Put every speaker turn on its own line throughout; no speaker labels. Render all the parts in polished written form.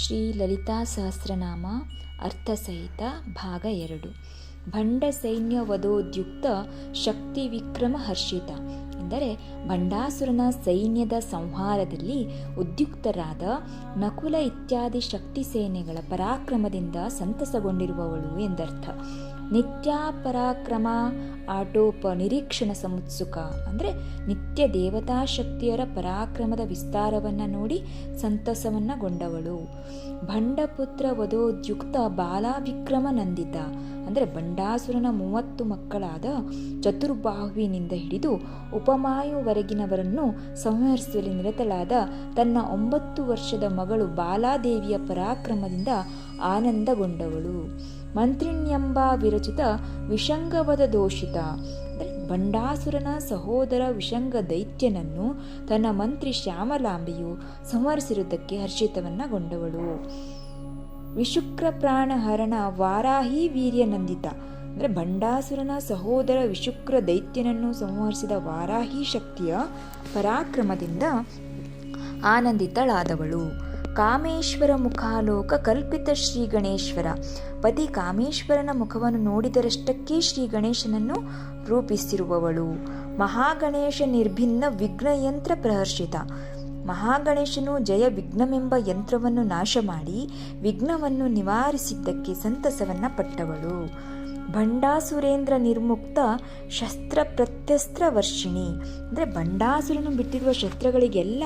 ಶ್ರೀ ಲಲಿತಾ ಸಹಸ್ರನಾಮ ಅರ್ಥಸಹಿತ ಭಾಗ 2. ಭಂಡ ಸೈನ್ಯ ವಧೋದ್ಯುಕ್ತ ಶಕ್ತಿ ವಿಕ್ರಮ ಹರ್ಷಿತ ಎಂದರೆ ಭಂಡಾಸುರನ ಸೈನ್ಯದ ಸಂಹಾರದಲ್ಲಿ ಉದ್ಯುಕ್ತರಾದ ನಕುಲ ಇತ್ಯಾದಿ ಶಕ್ತಿ ಸೇನೆಗಳ ಪರಾಕ್ರಮದಿಂದ ಸಂತಸಗೊಂಡಿರುವವಳು ಎಂದರ್ಥ. ನಿತ್ಯ ಪರಾಕ್ರಮ ಆಟೋಪ ನಿರೀಕ್ಷಣ ಸಮುತ್ಸುಕ ಅಂದರೆ ನಿತ್ಯ ದೇವತಾ ಶಕ್ತಿಯರ ಪರಾಕ್ರಮದ ವಿಸ್ತಾರವನ್ನು ನೋಡಿ ಸಂತಸವನ್ನಗೊಂಡವಳು. ಭಂಡಪುತ್ರ ವಧೋದ್ಯುಕ್ತ ಬಾಲಾವಿಕ್ರಮ ನಂದಿತ ಅಂದರೆ ಭಂಡಾಸುರನ 30 ಮಕ್ಕಳಾದ ಚತುರ್ಬಾಹುವಿನಿಂದ ಹಿಡಿದು ಉಪಮಾಯುವರೆಗಿನವರನ್ನು ಸಂಹರಿಸುವಲ್ಲಿ ನಿರತಳಾದ ತನ್ನ 9 ವರ್ಷದ ಮಗಳು ಬಾಲಾದೇವಿಯ ಪರಾಕ್ರಮದಿಂದ ಆನಂದಗೊಂಡವಳು. ಮಂತ್ರಿಣ್ಯಂಬ ವಿರಚಿತ ವಿಷಂಗವದ ದೋಷಿತ ಅಂದರೆ ಭಂಡಾಸುರನ ಸಹೋದರ ವಿಷಂಗ ದೈತ್ಯನನ್ನು ತನ್ನ ಮಂತ್ರಿ ಶ್ಯಾಮಲಾಂಬೆಯು ಸಂಹರಿಸಿರುವುದಕ್ಕೆ ಹರ್ಷಿತವನ್ನಗೊಂಡವಳು. ವಿಶುಕ್ರ ಪ್ರಾಣಹರಣ ವಾರಾಹಿ ವೀರ್ಯನಂದಿತ ಅಂದರೆ ಭಂಡಾಸುರನ ಸಹೋದರ ವಿಶುಕ್ರ ದೈತ್ಯನನ್ನು ಸಂಹರಿಸಿದ ವಾರಾಹಿ ಶಕ್ತಿಯ ಪರಾಕ್ರಮದಿಂದ ಆನಂದಿತಳಾದವಳು. ಕಾಮೇಶ್ವರ ಮುಖಾಲೋಕ ಕಲ್ಪಿತ ಶ್ರೀ ಗಣೇಶ್ವರ ಪತಿ ಕಾಮೇಶ್ವರನ ಮುಖವನ್ನು ನೋಡಿದರಷ್ಟಕ್ಕೆ ಶ್ರೀ ಗಣೇಶನನ್ನು ರೂಪಿಸಿರುವವಳು. ಮಹಾಗಣೇಶ ನಿರ್ಭಿನ್ನ ವಿಘ್ನಯಂತ್ರ ಪ್ರಹರ್ಷಿತ ಮಹಾಗಣೇಶನು ಜಯ ವಿಘ್ನವೆಂಬ ಯಂತ್ರವನ್ನು ನಾಶ ಮಾಡಿ ವಿಘ್ನವನ್ನು ನಿವಾರಿಸಿದ್ದಕ್ಕೆ ಸಂತಸವನ್ನ ಪಟ್ಟವಳು. ಭಂಡಾಸುರೇಂದ್ರ ನಿರ್ಮುಕ್ತ ಶಸ್ತ್ರ ಪ್ರತ್ಯಸ್ತ್ರ ವರ್ಷಿಣಿ ಅಂದರೆ ಭಂಡಾಸುರನು ಬಿಟ್ಟಿರುವ ಶಸ್ತ್ರಗಳಿಗೆಲ್ಲ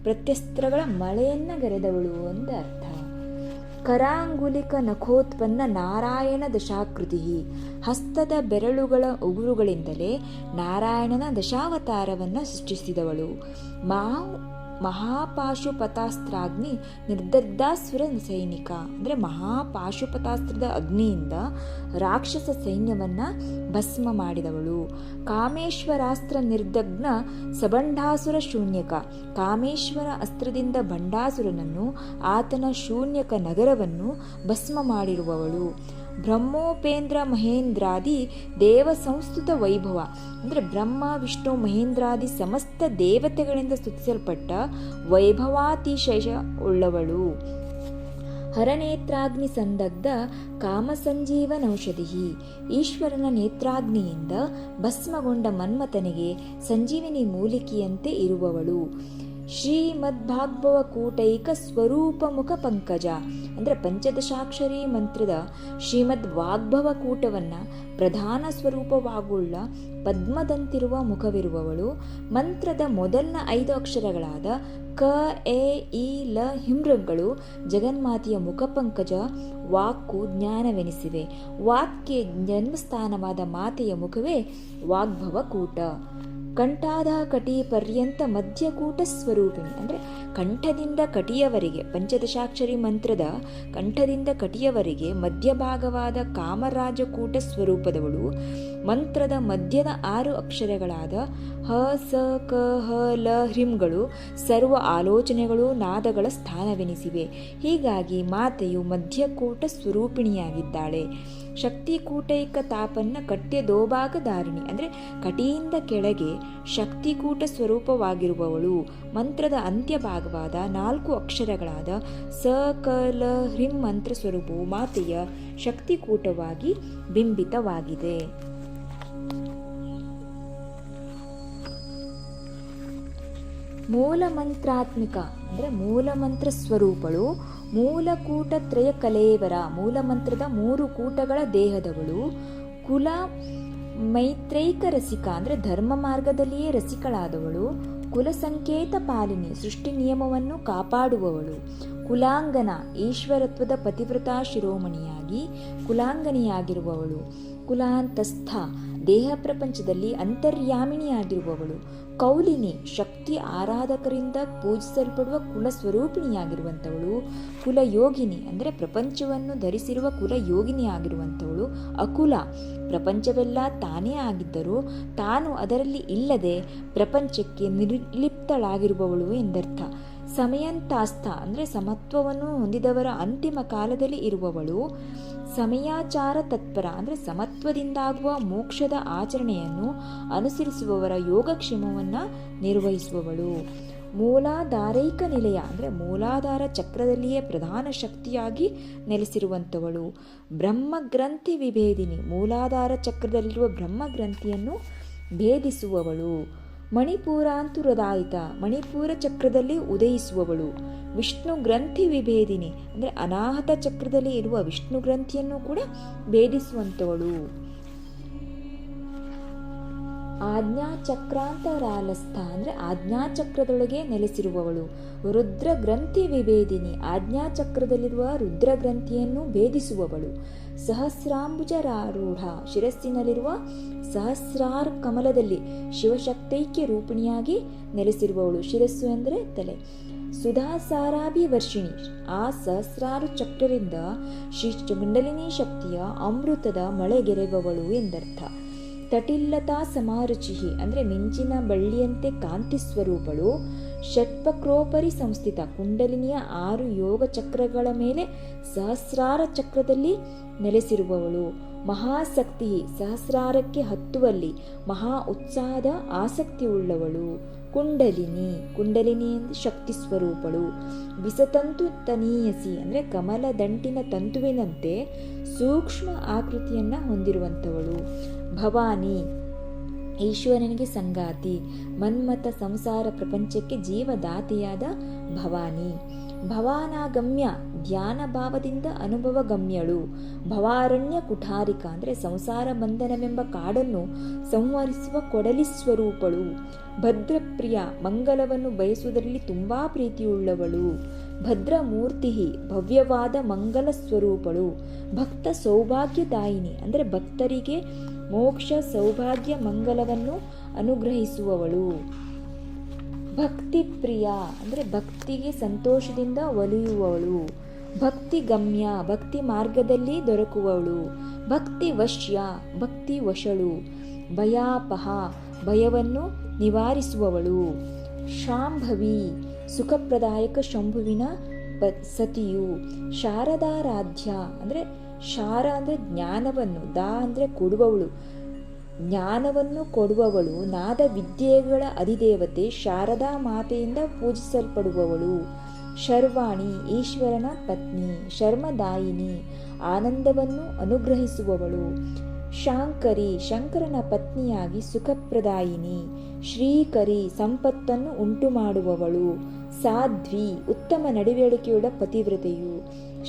ಪ್ರತ್ಯಸ್ತ್ರಗಳ ಮಳೆಯನ್ನ ಗರೆದವಳು ಅಂತ ಅರ್ಥ. ಕರಾಂಗುಲಿಕ ನಖೋತ್ಪನ್ನ ನಾರಾಯಣ ದಶಾಕೃತಿ ಹಸ್ತದ ಬೆರಳುಗಳ ಉಗುರುಗಳಿಂದಲೇ ನಾರಾಯಣನ ದಶಾವತಾರವನ್ನು ಸೃಷ್ಟಿಸಿದವಳು. ಮಹಾಪಾಶುಪತಾಸ್ತ್ರಾಗ್ನಿ ನಿರ್ದಗ್ಧಾಸುರ ಸೈನಿಕ ಅಂದರೆ ಮಹಾಪಾಶುಪತಾಸ್ತ್ರದ ಅಗ್ನಿಯಿಂದ ರಾಕ್ಷಸ ಸೈನ್ಯವನ್ನು ಭಸ್ಮ ಮಾಡಿದವಳು. ಕಾಮೇಶ್ವರಾಸ್ತ್ರ ನಿರ್ದಗ್ನ ಸಬಂಡಾಸುರ ಶೂನ್ಯಕ ಕಾಮೇಶ್ವರ ಅಸ್ತ್ರದಿಂದ ಭಂಡಾಸುರನನ್ನು ಆತನ ಶೂನ್ಯಕ ನಗರವನ್ನು ಭಸ್ಮ ಮಾಡಿರುವವಳು. ಬ್ರಹ್ಮೋಪೇಂದ್ರ ಮಹೇಂದ್ರಾದಿ ದೇವ ಸಂಸ್ತುತ ವೈಭವ ಅಂದರೆ ಬ್ರಹ್ಮ ವಿಷ್ಣು ಮಹೇಂದ್ರಾದಿ ಸಮಸ್ತ ದೇವತೆಗಳಿಂದ ಸ್ತುತಿಸಲ್ಪಟ್ಟ ವೈಭವಾತಿಶಯ ಉಳ್ಳವಳು. ಹರನೇತ್ರಾಗ್ನಿ ಸಂದಗ್ಧ ಕಾಮಸಂಜೀವನೌಷಧಿ ಈಶ್ವರನ ನೇತ್ರಾಗ್ನಿಯಿಂದ ಭಸ್ಮಗೊಂಡ ಮನ್ಮಥನಿಗೆ ಸಂಜೀವಿನಿ ಮೂಲಿಕೆಯಂತೆ ಇರುವವಳು. ಶ್ರೀಮದ್ಭಾಗ್ಭವ ಕೂಟೈಕ ಸ್ವರೂಪ ಮುಖ ಪಂಕಜ ಅಂದರೆ ಪಂಚದಶಾಕ್ಷರಿ ಮಂತ್ರದ ಶ್ರೀಮದ್ ವಾಗ್ಭವ ಕೂಟವನ್ನು ಪ್ರಧಾನ ಸ್ವರೂಪವಾಗುಳ್ಳ ಪದ್ಮದಂತಿರುವ ಮುಖವಿರುವವಳು. ಮಂತ್ರದ ಮೊದಲನ 5 ಅಕ್ಷರಗಳಾದ ಕ ಎ ಇ ಲ ಹಿಮ್ರಗಳು ಜಗನ್ಮಾತೆಯ ಮುಖಪಂಕಜ ವಾಕ್ಕು ಜ್ಞಾನವೆನಿಸಿವೆ. ವಾಕ್ಗೆ ಜನ್ಮಸ್ಥಾನವಾದ ಮಾತೆಯ ಮುಖವೇ ವಾಗ್ಭವ ಕೂಟ. ಕಂಠಾದ ಕಟಿ ಪರ್ಯಂತ ಮಧ್ಯಕೂಟ ಸ್ವರೂಪಿಣಿ ಅಂದರೆ ಕಂಠದಿಂದ ಕಟಿಯವರೆಗೆ ಪಂಚದಶಾಕ್ಷರಿ ಮಂತ್ರದ ಕಂಠದಿಂದ ಕಟಿಯವರೆಗೆ ಮಧ್ಯಭಾಗವಾದ ಕಾಮರಾಜಕೂಟ ಸ್ವರೂಪದವಳು. ಮಂತ್ರದ ಮಧ್ಯದ 6 ಅಕ್ಷರಗಳಾದ ಹ ಸ ಕ ಹ ಲ ಹ್ರಿಮ್ಗಳು ಸರ್ವ ಆಲೋಚನೆಗಳು ನಾದಗಳ ಸ್ಥಾನವೆನಿಸಿವೆ. ಹೀಗಾಗಿ ಮಾತೆಯು ಮಧ್ಯಕೂಟ ಸ್ವರೂಪಿಣಿಯಾಗಿದ್ದಾಳೆ. ಶಕ್ತಿ ಕೂಟೈಕ ತಾಪನ್ನ ಕಟ್ಯ ದೋಭಾಗ ಧಾರಿಣಿ ಅಂದರೆ ಕಟಿಯಿಂದ ಕೆಳಗೆ ಶಕ್ತಿಕೂಟ ಸ್ವರೂಪವಾಗಿರುವವಳು. ಮಂತ್ರದ ಅಂತ್ಯಭಾಗವಾದ 4 ಅಕ್ಷರಗಳಾದ ಸ ಕ ಲ ಹ್ರಿಂ ಮಂತ್ರ ಸ್ವರೂಪವು ಮಾತೆಯ ಶಕ್ತಿಕೂಟವಾಗಿ ಬಿಂಬಿತವಾಗಿದೆ. ಮೂಲಮಂತ್ರಾತ್ಮಿಕ ಅಂದರೆ ಮೂಲಮಂತ್ರ ಸ್ವರೂಪಳು. ಮೂಲಕೂಟ ತ್ರಯ ಕಲೇವರ ಮೂಲಮಂತ್ರದ 3 ಕೂಟಗಳ ದೇಹದವಳು. ಕುಲ ಮೈತ್ರೈಕ ರಸಿಕ ಅಂದರೆ ಧರ್ಮ ಮಾರ್ಗದಲ್ಲಿಯೇ ರಸಿಕಳಾದವಳು. ಕುಲ ಸಂಕೇತ ಪಾಲಿನಿ ಸೃಷ್ಟಿ ನಿಯಮವನ್ನು ಕಾಪಾಡುವವಳು. ಕುಲಾಂಗನ ಈಶ್ವರತ್ವದ ಪತಿವ್ರತಾ ಶಿರೋಮಣಿಯಾಗಿ ಕುಲಾಂಗನೆಯಾಗಿರುವವಳು. ಕುಲಾಂತಸ್ಥ ದೇಹ ಪ್ರಪಂಚದಲ್ಲಿ ಅಂತರ್ಯಾಮಿಣಿಯಾಗಿರುವವಳು. ಕೌಲಿನಿ ಶಕ್ತಿ ಆರಾಧಕರಿಂದ ಪೂಜಿಸಲ್ಪಡುವ ಕುಲ ಸ್ವರೂಪಿಣಿಯಾಗಿರುವಂಥವಳು. ಕುಲಯೋಗಿನಿ ಅಂದರೆ ಪ್ರಪಂಚವನ್ನು ಧರಿಸಿರುವ ಕುಲಯೋಗಿನಿಯಾಗಿರುವಂಥವಳು. ಅಕುಲ ಪ್ರಪಂಚವೆಲ್ಲ ತಾನೇ ಆಗಿದ್ದರೂ ತಾನು ಅದರಲ್ಲಿ ಇಲ್ಲದೆ ಪ್ರಪಂಚಕ್ಕೆ ನಿರ್ಲಿಪ್ತಳಾಗಿರುವವಳು ಎಂದರ್ಥ. ಸಮಯಾಂತಾಸ್ಥ ಅಂದರೆ ಸಮತ್ವವನ್ನು ಹೊಂದಿದವರ ಅಂತಿಮ ಕಾಲದಲ್ಲಿ ಇರುವವಳು. ಸಮಯಾಚಾರ ತತ್ಪರ ಅಂದರೆ ಸಮತ್ವದಿಂದಾಗುವ ಮೋಕ್ಷದ ಆಚರಣೆಯನ್ನು ಅನುಸರಿಸುವವರ ಯೋಗಕ್ಷೇಮವನ್ನು ನಿರ್ವಹಿಸುವವಳು. ಮೂಲಾಧಾರೈಕ ನಿಲಯ ಅಂದರೆ ಮೂಲಾಧಾರ ಚಕ್ರದಲ್ಲಿಯೇ ಪ್ರಧಾನ ಶಕ್ತಿಯಾಗಿ ನೆಲೆಸಿರುವಂಥವಳು. ಬ್ರಹ್ಮಗ್ರಂಥಿ ವಿಭೇದಿನಿ, ಮೂಲಾಧಾರ ಚಕ್ರದಲ್ಲಿರುವ ಬ್ರಹ್ಮಗ್ರಂಥಿಯನ್ನು ಭೇದಿಸುವವಳು. ಮಣಿಪೂರಾಂತುರದಾಯಿತ, ಮಣಿಪೂರ ಚಕ್ರದಲ್ಲಿ ಉದಯಿಸುವವಳು. ವಿಷ್ಣು ಗ್ರಂಥಿ ವಿಭೇದಿನಿ ಅಂದರೆ ಅನಾಹತ ಚಕ್ರದಲ್ಲಿ ಇರುವ ವಿಷ್ಣು ಗ್ರಂಥಿಯನ್ನು ಕೂಡ ಭೇದಿಸುವಂಥವಳು. ಆಜ್ಞಾಚಕ್ರಾಂತರಾಲಸ್ಥ ಅಂದರೆ ಆಜ್ಞಾಚಕ್ರದೊಳಗೆ ನೆಲೆಸಿರುವವಳು. ರುದ್ರ ಗ್ರಂಥಿ ವಿಭೇದಿನಿ, ಆಜ್ಞಾಚಕ್ರದಲ್ಲಿರುವ ರುದ್ರ ಗ್ರಂಥಿಯನ್ನು ಭೇದಿಸುವವಳು. ಸಹಸ್ರಾಂಬುಜರಾರೂಢ, ಶಿರಸ್ಸಿನಲ್ಲಿರುವ ಸಹಸ್ರಾರ ಕಮಲದಲ್ಲಿ ಶಿವಶಕ್ತೈಕ್ಯ ರೂಪಿಣಿಯಾಗಿ ನೆಲೆಸಿರುವವಳು. ಶಿರಸ್ಸು ಅಂದರೆ ತಲೆ. ಸುಧಾಸಾರಾಭಿವರ್ಷಿಣಿ, ಆ ಸಹಸ್ರಾರು ಚಕ್ರರಿಂದ ಶ್ರೀ ಕುಂಡಲಿನಿ ಶಕ್ತಿಯ ಅಮೃತದ ಮಳೆಗೆರೆಯುವವಳು ಎಂದರ್ಥ. ತಟಿಲ್ಲತಾ ಸಮಾರುಚಿಹಿ ಅಂದರೆ ಮಿಂಚಿನ ಬಳ್ಳಿಯಂತೆ ಕಾಂತಿ ಸ್ವರೂಪಳು. ಷಟ್ಪಕ್ರೋಪರಿ ಸಂಸ್ಥಿತ, ಕುಂಡಲಿನಿಯ 6 ಯೋಗ ಚಕ್ರಗಳ ಮೇಲೆ ಸಹಸ್ರಾರ ಚಕ್ರದಲ್ಲಿ ನೆಲೆಸಿರುವವಳು. ಮಹಾಸಕ್ತಿ, ಸಹಸ್ರಾರಕ್ಕೆ ಹತ್ತುವಲ್ಲಿ ಮಹಾ ಉತ್ಸಾಹದ ಆಸಕ್ತಿ ಉಳ್ಳವಳು. ಕುಂಡಲಿನಿ, ಕುಂಡಲಿನಿ ಎಂದು ಶಕ್ತಿ ಸ್ವರೂಪಳು. ವಿಸತಂತು ತನೀಯಸಿ ಅಂದರೆ ಕಮಲ ದಂಟಿನ ತಂತುವಿನಂತೆ ಸೂಕ್ಷ್ಮ ಆಕೃತಿಯನ್ನು ಹೊಂದಿರುವಂಥವಳು. ಭವಾನಿ, ಈಶ್ವರನಿಗೆ ಸಂಗಾತಿ, ಮನ್ಮಥ ಸಂಸಾರ ಪ್ರಪಂಚಕ್ಕೆ ಜೀವದಾತೆಯಾದ ಭವಾನಿ. ಭವಾನಾಗಮ್ಯ, ಧ್ಯಾನ ಭಾವದಿಂದ ಅನುಭವ ಗಮ್ಯಳು. ಭವಾರಣ್ಯ ಕುಠಾರಿಕ ಅಂದರೆ ಸಂಸಾರ ಬಂಧನವೆಂಬ ಕಾಡನ್ನು ಸಂಹರಿಸುವ ಕೊಡಲಿ ಸ್ವರೂಪಳು. ಭದ್ರಪ್ರಿಯ, ಮಂಗಲವನ್ನು ಬಯಸುವುದರಲ್ಲಿ ತುಂಬಾ ಪ್ರೀತಿಯುಳ್ಳವಳು. ಭದ್ರಮೂರ್ತಿ, ಭವ್ಯವಾದ ಮಂಗಲ ಸ್ವರೂಪಳು. ಭಕ್ತ ಸೌಭಾಗ್ಯದಾಯಿನಿ ಅಂದರೆ ಭಕ್ತರಿಗೆ ಮೋಕ್ಷ ಸೌಭಾಗ್ಯ ಮಂಗಲವನ್ನು ಅನುಗ್ರಹಿಸುವವಳು. ಭಕ್ತಿ ಪ್ರಿಯ ಅಂದರೆ ಭಕ್ತಿಗೆ ಸಂತೋಷದಿಂದ ಒಲಿಯುವವಳು. ಭಕ್ತಿ ಗಮ್ಯ, ಭಕ್ತಿ ಮಾರ್ಗದಲ್ಲಿ ದೊರಕುವವಳು. ಭಕ್ತಿ ವಶ್ಯ, ಭಕ್ತಿ ವಶಳು. ಭಯಾಪಹ, ಭಯವನ್ನು ನಿವಾರಿಸುವವಳು. ಶಾಂಭವಿ, ಸುಖಪ್ರದಾಯಕ ಶಂಭುವಿನ ಸತಿಯು. ಶಾರದಾರಾಧ್ಯ ಅಂದರೆ ಶಾರ ಅಂದರೆ ಜ್ಞಾನವನ್ನು, ದಾ ಅಂದರೆ ಕೊಡುವವಳು, ಜ್ಞಾನವನ್ನು ಕೊಡುವವಳು. ನಾದ ವಿದ್ಯೆಗಳ ಅಧಿದೇವತೆ ಶಾರದಾ ಮಾತೆಯಿಂದ ಪೂಜಿಸಲ್ಪಡುವವಳು. ಶರ್ವಾಣಿ, ಈಶ್ವರನ ಪತ್ನಿ. ಶರ್ಮದಾಯಿನಿ, ಆನಂದವನ್ನು ಅನುಗ್ರಹಿಸುವವಳು. ಶಾಂಕರಿ, ಶಂಕರನ ಪತ್ನಿಯಾಗಿ ಸುಖಪ್ರದಾಯಿನಿ. ಶ್ರೀಕರಿ, ಸಂಪತ್ತನ್ನು ಉಂಟು ಮಾಡುವವಳು. ಸಾಧ್ವಿ, ಉತ್ತಮ ನಡವಳಿಕೆಯುಳ್ಳ ಪತಿವ್ರತೆಯು.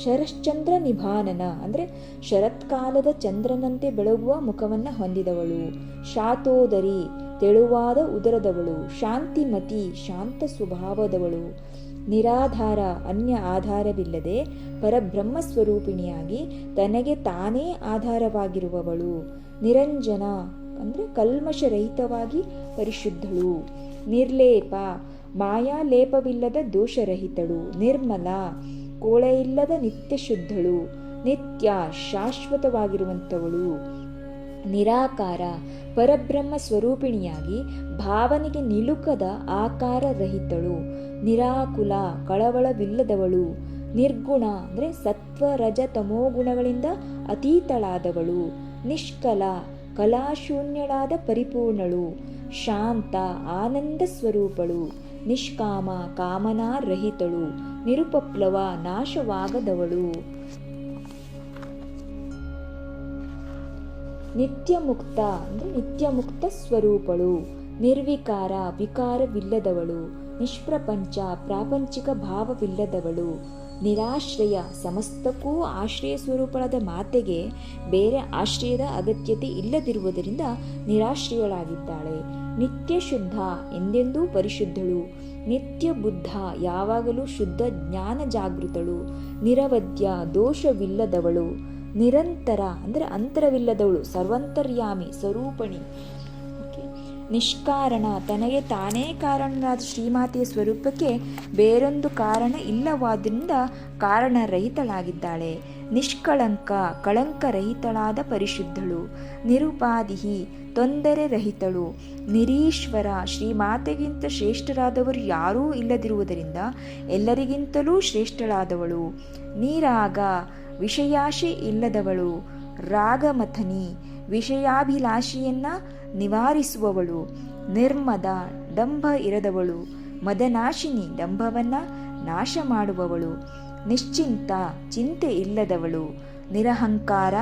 ಶರಶ್ಚಂದ್ರ ನಿಭಾನನ ಅಂದರೆ ಶರತ್ಕಾಲದ ಚಂದ್ರನಂತೆ ಬೆಳಗುವ ಮುಖವನ್ನು ಹೊಂದಿದವಳು. ಶಾತೋದರಿ, ತೆಳುವಾದ ಉದರದವಳು. ಶಾಂತಿಮತಿ, ಶಾಂತ ಸ್ವಭಾವದವಳು. ನಿರಾಧಾರ, ಅನ್ಯ ಆಧಾರವಿಲ್ಲದೆ ಪರಬ್ರಹ್ಮ ಸ್ವರೂಪಿಣಿಯಾಗಿ ತನಗೆ ತಾನೇ ಆಧಾರವಾಗಿರುವವಳು. ನಿರಂಜನ ಅಂದರೆ ಕಲ್ಮಶರಹಿತವಾಗಿ ಪರಿಶುದ್ಧಳು. ನಿರ್ಲೇಪ, ಮಾಯಾಲೇಪವಿಲ್ಲದ ದೋಷರಹಿತಳು. ನಿರ್ಮಲ, ಕೋಳೆಯಿಲ್ಲದ ನಿತ್ಯ ಶುದ್ಧಳು. ನಿತ್ಯ, ಶಾಶ್ವತವಾಗಿರುವಂಥವಳು. ನಿರಾಕಾರ, ಪರಬ್ರಹ್ಮ ಸ್ವರೂಪಿಣಿಯಾಗಿ ಭಾವನೆಗೆ ನಿಲುಕದ ಆಕಾರ ರಹಿತಳು. ನಿರಾಕುಲ, ಕಳವಳವಿಲ್ಲದವಳು. ನಿರ್ಗುಣ ಅಂದರೆ ಸತ್ವ ರಜ ತಮೋಗುಣಗಳಿಂದ ಅತೀತಳಾದವಳು. ನಿಷ್ಕಲ, ಕಲಾಶೂನ್ಯಳಾದ ಪರಿಪೂರ್ಣಳು. ಶಾಂತ, ಆನಂದ ಸ್ವರೂಪಳು. ನಿಷ್ಕಾಮ, ಕಾಮನಾ ರಹಿತಳು. ನಿರುಪಪ್ಲವ, ನಾಶವಾಗದವಳು. ನಿತ್ಯಮುಕ್ತ ಅಂದರೆ ನಿತ್ಯಮುಕ್ತ ಸ್ವರೂಪಳು. ನಿರ್ವಿಕಾರ, ವಿಕಾರವಿಲ್ಲದವಳು. ನಿಷ್ಪ್ರಪಂಚ, ಪ್ರಾಪಂಚಿಕ ಭಾವವಿಲ್ಲದವಳು. ನಿರಾಶ್ರಯ, ಸಮಸ್ತಕ್ಕೂ ಆಶ್ರಯ ಸ್ವರೂಪಳಾದ ಮಾತೆಗೆ ಬೇರೆ ಆಶ್ರಯದ ಅಗತ್ಯತೆ ಇಲ್ಲದಿರುವುದರಿಂದ ನಿರಾಶ್ರಯಳಾಗಿದ್ದಾಳೆ. ನಿತ್ಯ ಶುದ್ಧ, ಎಂದೆಂದೂ ಪರಿಶುದ್ಧಳು. ನಿತ್ಯ ಬುದ್ಧ, ಯಾವಾಗಲೂ ಶುದ್ಧ ಜ್ಞಾನ ಜಾಗೃತಳು. ನಿರವಧ್ಯ, ದೋಷವಿಲ್ಲದವಳು. ನಿರಂತರ ಅಂದರೆ ಅಂತರವಿಲ್ಲದವಳು. ಸರ್ವಂತರ್ಯಾಮಿ, ಸ್ವರೂಪಣಿ. ನಿಷ್ಕಾರಣ, ತನಗೆ ತಾನೇ ಕಾರಣನಾದ ಶ್ರೀಮಾತೆಯ ಸ್ವರೂಪಕ್ಕೆ ಬೇರೊಂದು ಕಾರಣ ಇಲ್ಲವಾದ್ದರಿಂದ ಕಾರಣರಹಿತಳಾಗಿದ್ದಾಳೆ. ನಿಷ್ಕಳಂಕ, ಕಳಂಕರಹಿತಳಾದ ಪರಿಶುದ್ಧಳು. ನಿರುಪಾದಿಹಿ, ತೊಂದರೆ ರಹಿತಳು. ನಿರೀಶ್ವರ, ಶ್ರೀಮಾತೆಗಿಂತ ಶ್ರೇಷ್ಠರಾದವರು ಯಾರೂ ಇಲ್ಲದಿರುವುದರಿಂದ ಎಲ್ಲರಿಗಿಂತಲೂ ಶ್ರೇಷ್ಠಳಾದವಳು. ನೀರಾಗ, ವಿಷಯಾಶೆ ಇಲ್ಲದವಳು. ರಾಗಮಥನಿ, ವಿಷಯಾಭಿಲಾಷೆಯನ್ನ ನಿವಾರಿಸುವವಳು. ನಿರ್ಮದ, ಡಂಭ ಇರದವಳು. ಮದನಾಶಿನಿ ದಂಭವನ್ನು ನಾಶ ಮಾಡುವವಳು. ನಿಶ್ಚಿಂತ ಚಿಂತೆ ಇಲ್ಲದವಳು. ನಿರಹಂಕಾರ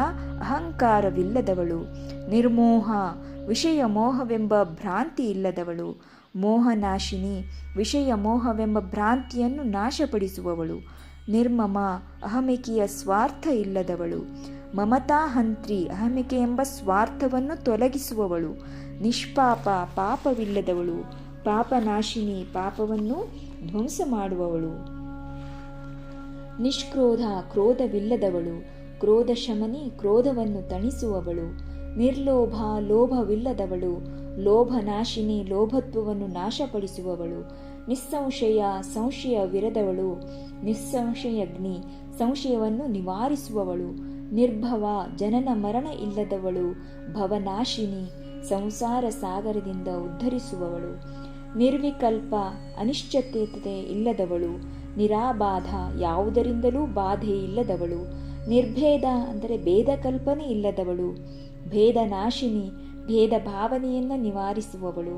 ಅಹಂಕಾರವಿಲ್ಲದವಳು. ನಿರ್ಮೋಹ ವಿಷಯ ಮೋಹವೆಂಬ ಭ್ರಾಂತಿ ಇಲ್ಲದವಳು. ಮೋಹನಾಶಿನಿ ವಿಷಯ ಮೋಹವೆಂಬ ಭ್ರಾಂತಿಯನ್ನು ನಾಶಪಡಿಸುವವಳು. ನಿರ್ಮಮ ಅಹಮಿಕೆಯ ಸ್ವಾರ್ಥ ಇಲ್ಲದವಳು. ಮಮತಾಹಂತ್ರಿ ಅಹಮಿಕೆ ಎಂಬ ಸ್ವಾರ್ಥವನ್ನು ತೊಲಗಿಸುವವಳು. ನಿಷ್ಪಾಪ ಪಾಪವಿಲ್ಲದವಳು. ಪಾಪನಾಶಿನಿ ಪಾಪವನ್ನು ಧ್ವಂಸ ಮಾಡುವವಳು. ನಿಷ್ಕ್ರೋಧ ಕ್ರೋಧವಿಲ್ಲದವಳು. ಕ್ರೋಧ ಶಮನಿ ಕ್ರೋಧವನ್ನು ತಣಿಸುವವಳು. ನಿರ್ಲೋಭ ಲೋಭವಿಲ್ಲದವಳು. ಲೋಭನಾಶಿನಿ ಲೋಭತ್ವವನ್ನು ನಾಶಪಡಿಸುವವಳು. ನಿಸ್ಸಂಶಯ ಸಂಶಯವಿರದವಳು. ನಿಸ್ಸಂಶಯಗ್ನಿ ಸಂಶಯವನ್ನು ನಿವಾರಿಸುವವಳು. ನಿರ್ಭವ ಜನನ ಮರಣ ಇಲ್ಲದವಳು. ಭವನಾಶಿನಿ ಸಂಸಾರ ಸಾಗರದಿಂದ ಉದ್ಧರಿಸುವವಳು. ನಿರ್ವಿಕಲ್ಪ ಅನಿಶ್ಚಿತತೆ ಇಲ್ಲದವಳು. ನಿರಾಬಾಧ ಯಾವುದರಿಂದಲೂ ಬಾಧೆ ಇಲ್ಲದವಳು. ನಿರ್ಭೇದ ಅಂದರೆ ಭೇದ ಕಲ್ಪನೆ ಇಲ್ಲದವಳು. ಭೇದನಾಶಿನಿ ಭೇದ ಭಾವನೆಯನ್ನು ನಿವಾರಿಸುವವಳು.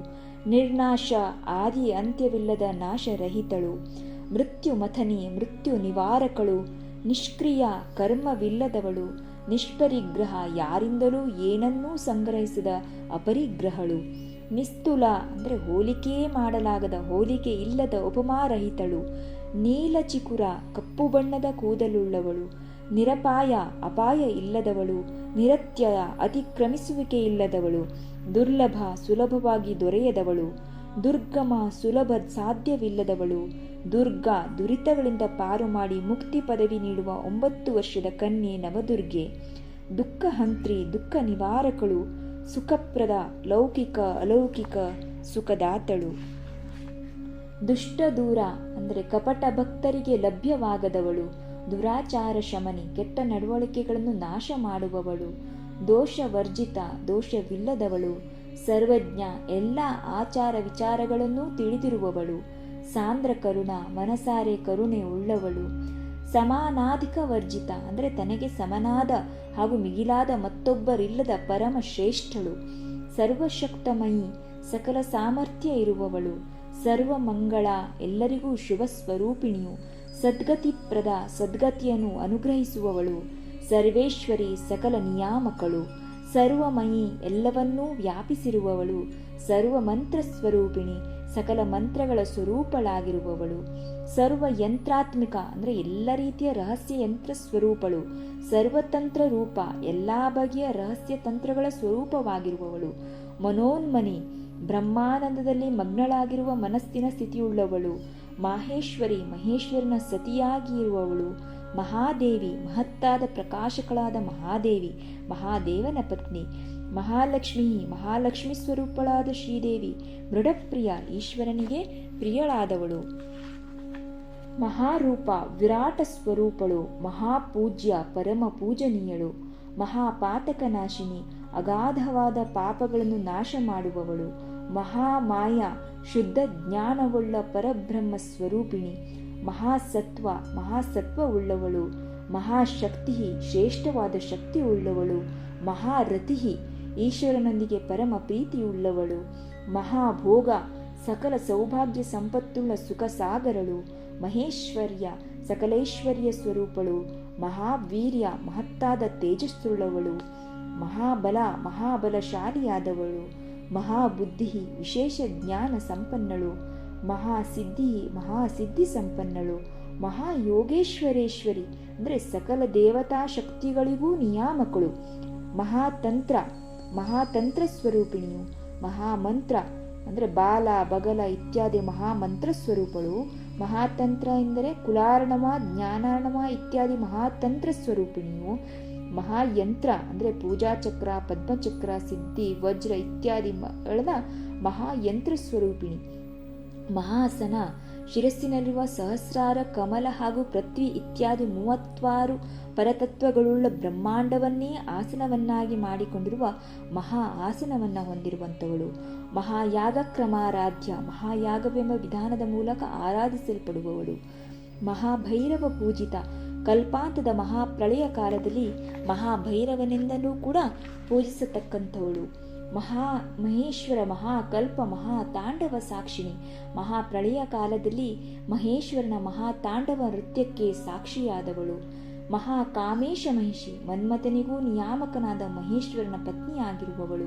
ನಿರ್ನಾಶ ಆದಿ ಅಂತ್ಯವಿಲ್ಲದ ನಾಶರಹಿತಳು. ಮೃತ್ಯುಮಥನಿ ಮೃತ್ಯು ನಿವಾರಕಳು. ನಿಷ್ಕ್ರಿಯ ಕರ್ಮವಿಲ್ಲದವಳು. ನಿಷ್ಪರಿಗ್ರಹ ಯಾರಿಂದಲೂ ಏನನ್ನೂ ಸಂಗ್ರಹಿಸದ ಅಪರಿಗ್ರಹಳು. ನಿಸ್ತುಲ ಅಂದರೆ ಹೋಲಿಕೆ ಮಾಡಲಾಗದ ಹೋಲಿಕೆ ಇಲ್ಲದ ಉಪಮಾರಹಿತಳು. ನೀಲಚಿಕುರ ಕಪ್ಪು ಬಣ್ಣದ ಕೂದಲುಳ್ಳವಳು. ನಿರಪಾಯ ಅಪಾಯ ಇಲ್ಲದವಳು. ನಿರತ್ಯಯ ಅತಿಕ್ರಮಿಸುವಿಕೆ ಇಲ್ಲದವಳು. ದುರ್ಲಭ ಸುಲಭವಾಗಿ ದೊರೆಯದವಳು. ದುರ್ಗಮ ಸುಲಭ ಸಾಧ್ಯವಿಲ್ಲದವಳು. ದುರ್ಗ ದುರಿತಗಳಿಂದ ಪಾರು ಮಾಡಿ ಮುಕ್ತಿ ಪದವಿ ನೀಡುವ 9 ವರ್ಷದ ಕನ್ಯೆ ನವದುರ್ಗೆ. ದುಃಖಹಂತ್ರಿ ದುಃಖ ನಿವಾರಕಳು. ಸುಖಪ್ರದ ಲೌಕಿಕ ಅಲೌಕಿಕ ಸುಖದಾತಳು. ದುಷ್ಟ ದೂರ ಅಂದರೆ ಕಪಟ ಭಕ್ತರಿಗೆ ಲಭ್ಯವಾಗದವಳು. ದುರಾಚಾರ ಶಮನಿ ಕೆಟ್ಟ ನಡವಳಿಕೆಗಳನ್ನು ನಾಶ ಮಾಡುವವಳು. ದೋಷವರ್ಜಿತ ದೋಷವಿಲ್ಲದವಳು. ಸರ್ವಜ್ಞ ಎಲ್ಲ ಆಚಾರ ವಿಚಾರಗಳನ್ನೂ ತಿಳಿದಿರುವವಳು. ಸಾಂದ್ರ ಕರುಣ ಮನಸಾರೆ ಕರುಣೆ ಉಳ್ಳವಳು. ಸಮಾನಾಧಿಕ ವರ್ಜಿತ ಅಂದರೆ ತನಗೆ ಸಮನಾದ ಹಾಗೂ ಮಿಗಿಲಾದ ಮತ್ತೊಬ್ಬರಿಲ್ಲದ ಪರಮ ಶ್ರೇಷ್ಠಳು. ಸರ್ವಶಕ್ತಮಯಿ ಸಕಲ ಸಾಮರ್ಥ್ಯ ಇರುವವಳು. ಸರ್ವಮಂಗಳ ಎಲ್ಲರಿಗೂ ಶುಭ ಸ್ವರೂಪಿಣಿಯು. ಸದ್ಗತಿಪ್ರದ ಸದ್ಗತಿಯನ್ನು ಅನುಗ್ರಹಿಸುವವಳು. ಸರ್ವೇಶ್ವರಿ ಸಕಲ ನಿಯಾಮಕಳು. ಸರ್ವಮಯಿ ಎಲ್ಲವನ್ನೂ ವ್ಯಾಪಿಸಿರುವವಳು. ಸರ್ವಮಂತ್ರ ಸ್ವರೂಪಿಣಿ ಸಕಲ ಮಂತ್ರಗಳ ಸ್ವರೂಪಳಾಗಿರುವವಳು. ಸರ್ವ ಯಂತ್ರಾತ್ಮಿಕ ಅಂದರೆ ಎಲ್ಲ ರೀತಿಯ ರಹಸ್ಯ ಯಂತ್ರ ಸ್ವರೂಪಳು. ಸರ್ವತಂತ್ರ ರೂಪ ಎಲ್ಲ ಬಗೆಯ ರಹಸ್ಯ ತಂತ್ರಗಳ ಸ್ವರೂಪವಾಗಿರುವವಳು. ಮನೋನ್ಮನಿ ಬ್ರಹ್ಮಾನಂದದಲ್ಲಿ ಮಗ್ನಳಾಗಿರುವ ಮನಸ್ಸಿನ ಸ್ಥಿತಿಯುಳ್ಳವಳು. ಮಾಹೇಶ್ವರಿ ಮಹೇಶ್ವರನ ಸತಿಯಾಗಿ ಇರುವವಳು. ಮಹಾದೇವಿ ಮಹತ್ತಾದ ಪ್ರಕಾಶಕಳಾದ ಮಹಾದೇವಿ ಮಹಾದೇವನ ಪತ್ನಿ. ಮಹಾಲಕ್ಷ್ಮಿ ಮಹಾಲಕ್ಷ್ಮಿ ಸ್ವರೂಪಳಾದ ಶ್ರೀದೇವಿ ಮೃಡಪ್ರಿಯ ಈಶ್ವರನಿಗೆ ಪ್ರಿಯಳಾದವಳು. ಮಹಾರೂಪ ವಿರಾಟ ಸ್ವರೂಪಳು. ಮಹಾಪೂಜ್ಯ ಪರಮ ಪೂಜನೀಯಳು. ಮಹಾಪಾತಕನಾಶಿನಿ ಅಗಾಧವಾದ ಪಾಪಗಳನ್ನು ನಾಶ ಮಾಡುವವಳು. ಮಹಾಮಾಯ ಶುದ್ಧ ಜ್ಞಾನವುಳ್ಳ ಪರಬ್ರಹ್ಮ ಸ್ವರೂಪಿಣಿ. ಮಹಾಸತ್ವ ಉಳ್ಳವಳು. ಮಹಾಶಕ್ತಿ ಶ್ರೇಷ್ಠವಾದ ಶಕ್ತಿ ಉಳ್ಳವಳು. ಮಹಾರಥಿ ಈಶ್ವರನೊಂದಿಗೆ ಪರಮ ಪ್ರೀತಿಯುಳ್ಳವಳು. ಮಹಾಭೋಗ ಸಕಲ ಸೌಭಾಗ್ಯ ಸಂಪತ್ತುಳ್ಳ ಸುಖ ಸಾಗರಳು. ಮಹೇಶ್ವರ್ಯ ಸಕಲೈಶ್ವರ್ಯ ಸ್ವರೂಪಳು. ಮಹಾವೀರ್ಯ ಮಹತ್ತಾದ ತೇಜಸ್ಸುಳ್ಳವಳು. ಮಹಾಬಲ ಮಹಾಬಲಶಾಲಿಯಾದವಳು. ಮಹಾಬುದ್ಧಿ ವಿಶೇಷ ಜ್ಞಾನ ಸಂಪನ್ನಳು. ಮಹಾಸಿದ್ಧಿ ಸಂಪನ್ನಳು. ಮಹಾಯೋಗೇಶ್ವರೇಶ್ವರಿ ಅಂದರೆ ಸಕಲ ದೇವತಾ ಶಕ್ತಿಗಳಿಗೂ ನಿಯಾಮಕಳು. ಮಹಾತಂತ್ರ ಸ್ವರೂಪಿಣಿಯು. ಮಹಾಮಂತ್ರ ಅಂದರೆ ಬಾಲ ಬಗಲ ಇತ್ಯಾದಿ ಮಹಾಮಂತ್ರ ಸ್ವರೂಪಳು. ಮಹಾತಂತ್ರ ಎಂದರೆ ಕುಲಾರ್ಣವ ಜ್ಞಾನಾರ್ಣವ ಇತ್ಯಾದಿ ಮಹಾತಂತ್ರ ಸ್ವರೂಪಿಣಿಯು. ಮಹಾಯಂತ್ರ ಅಂದರೆ ಪೂಜಾಚಕ್ರ ಪದ್ಮಚಕ್ರ ಸಿದ್ಧಿ ವಜ್ರ ಇತ್ಯಾದಿ ಮಹಾಯಂತ್ರ ಸ್ವರೂಪಿಣಿ. ಮಹಾಸನ ಶಿರಸ್ಸಿನಲ್ಲಿರುವ ಸಹಸ್ರಾರ ಕಮಲ ಹಾಗೂ ಪೃಥ್ವಿ ಇತ್ಯಾದಿ 36 ಪರತತ್ವಗಳುಳ್ಳ ಬ್ರಹ್ಮಾಂಡವನ್ನೇ ಆಸನವನ್ನಾಗಿ ಮಾಡಿಕೊಂಡಿರುವ ಮಹಾ ಆಸನವನ್ನು ಹೊಂದಿರುವಂಥವಳು. ಮಹಾಯಾಗ ಕ್ರಮಾರಾಧ್ಯ ಮಹಾಯಾಗವೆಂಬ ವಿಧಾನದ ಮೂಲಕ ಆರಾಧಿಸಲ್ಪಡುವವಳು. ಮಹಾಭೈರವ ಪೂಜಿತ ಕಲ್ಪಾಂತದ ಮಹಾಪ್ರಳಯ ಕಾಲದಲ್ಲಿ ಮಹಾಭೈರವನೆಂದಲೂ ಕೂಡ ಪೂಜಿಸತಕ್ಕಂಥವಳು. ಮಹೇಶ್ವರ ಮಹಾಕಲ್ಪ ಮಹಾತಾಂಡವ ಸಾಕ್ಷಿಣಿ. ಮಹಾಪ್ರಳಯ ಕಾಲದಲ್ಲಿ ಮಹೇಶ್ವರನ ಮಹಾತಾಂಡವ ನೃತ್ಯಕ್ಕೆ ಸಾಕ್ಷಿಯಾದವಳು. ಮಹಾಕಾಮೇಶ ಮಹಿಷಿ, ಮನ್ಮಥನಿಗೂ ನಿಯಾಮಕನಾದ ಮಹೇಶ್ವರನ ಪತ್ನಿಯಾಗಿರುವವಳು.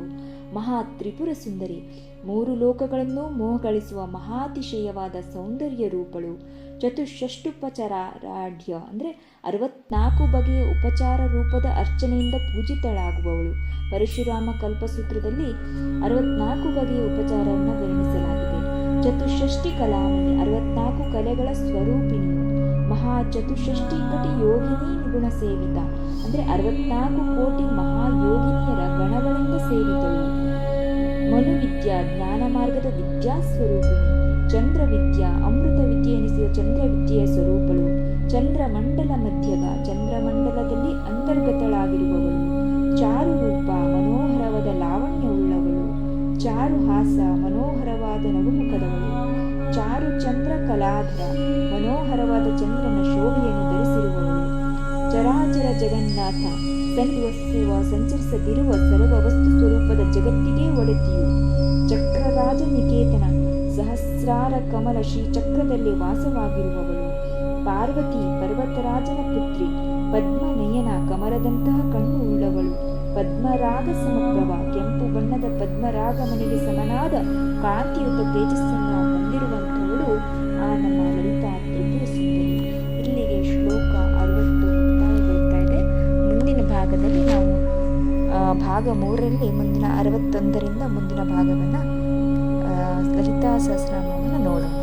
ಮಹಾ ತ್ರಿಪುರ ಸುಂದರಿ, 3 ಲೋಕಗಳನ್ನು ಮೋಹಗಳಿಸುವ ಮಹಾತಿಶಯವಾದ ಸೌಂದರ್ಯ ರೂಪಳು. ಚತುಷ್ಷಷ್ಟುಪಚಾರಾಢ್ಯ ಅಂದರೆ 64 ಬಗೆಯ ಉಪಚಾರ ರೂಪದ ಅರ್ಚನೆಯಿಂದ ಪೂಜಿತಳಾಗುವವಳು. ಪರಶುರಾಮ ಕಲ್ಪಸೂತ್ರದಲ್ಲಿ 64 ಬಗೆಯ ಉಪಚಾರವನ್ನು ವರ್ಣಿಸಲಾಗಿದೆ. ಚತುಷ್ಷಷ್ಟಿ ಕಲಾಮಣಿ, 64 ಕಲೆಗಳ ಸ್ವರೂಪಿಣಿಯು. ಮಹಾಚತುಷ್ಷಷ್ಟಿ ಕಟಿ ಯೋಗಿನಿ ನಿಗುಣ ಸೇವಿತ ಅಂದರೆ 64 ಕೋಟಿ ಮಹಾಯೋಗಿನಿಯರ ಗಣಗಳಿಂದ ಸೇವಿತಳು. ಮನುವಿದ್ಯಾ, ಜ್ಞಾನ ಮಾರ್ಗದ ವಿದ್ಯಾಸ್ವರೂಪಿಣಿ. ಚಂದ್ರವಿದ್ಯಾ, ಅಮೃತ ವಿದ್ಯೆ ಎನಿಸಿದ ಚಂದ್ರವಿದ್ಯೆಯ ಸ್ವರೂಪಳು. ಚಂದ್ರಮಂಡಲ ಮಧ್ಯಗ, ಚಂದ್ರಮಂಡಲದಲ್ಲಿ ಅಂತರ್ಗತಳಾಗಿರುವವಳು. ಚಾರು ರೂಪ, ಮನೋಹರವಾದ ಲಾವಣ್ಯವುಳ್ಳವಳು. ಚಾರುಹಾಸ, ಮನೋಹರವಾದ ನಗುಮುಖದವಳು. ಚಾರು ಚಂದ್ರ ಕಲಾಧರ, ಮನೋಹರವಾದ ಚಂದ್ರನ ಶೋಭೆಯನ್ನು ಧರಿಸಿರುವವಳು. ಚರಾಚರ ಜಗನ್ನಾಥ, ಸಂಚರಿಸದಿರುವ ಸರ್ವ ವಸ್ತು ಸ್ವರೂಪದ ಜಗತ್ತಿಗೆ ಒಡೆತಿಯು. ಚಕ್ರರಾಜ ನಿಕೇತನ, ಸಹಸ್ರಾರ ಕಮಲ ಶ್ರೀಚಕ್ರದಲ್ಲಿ ವಾಸವಾಗಿರುವವಳು. ಪಾರ್ವತಿ, ಪರ್ವತರಾಜನ ಪುತ್ರಿ. ಪದ್ಮನಯನ, ಕಮಲದಂತಹ ಕಣ್ಣು ಉಳ್ಳವಳು. ಪದ್ಮರಾಗ ಸಮಪ್ರಭ, ಕೆಂಪು ಬಣ್ಣದ ಪದ್ಮರಾಗ ಮನೆಗೆ ಸಮನಾದ ಕಾಂತಿಯುತ ತೇಜಸ್ಸನ್ನು ಹೊಂದಿರುವಂಥವಳು ಆ ನಮ್ಮ ಲಲಿತಾ ತ್ರಿಪುರ ಸುಂದರಿ. ಇಲ್ಲಿಗೆ ಶ್ಲೋಕ 60 ಮುಕ್ತಾಯಗೊಳ್ತಾ ಇದೆ. ಮುಂದಿನ ಭಾಗದಲ್ಲಿ ನಾವು ಭಾಗ 3ರಲ್ಲಿ ಮುಂದಿನ 61ರಿಂದ ಮುಂದಿನ ಭಾಗವನ್ನು ಲಲಿತಾ ಸಹಸ್ರನಾಮವನ್ನು ನೋಡೋಣ.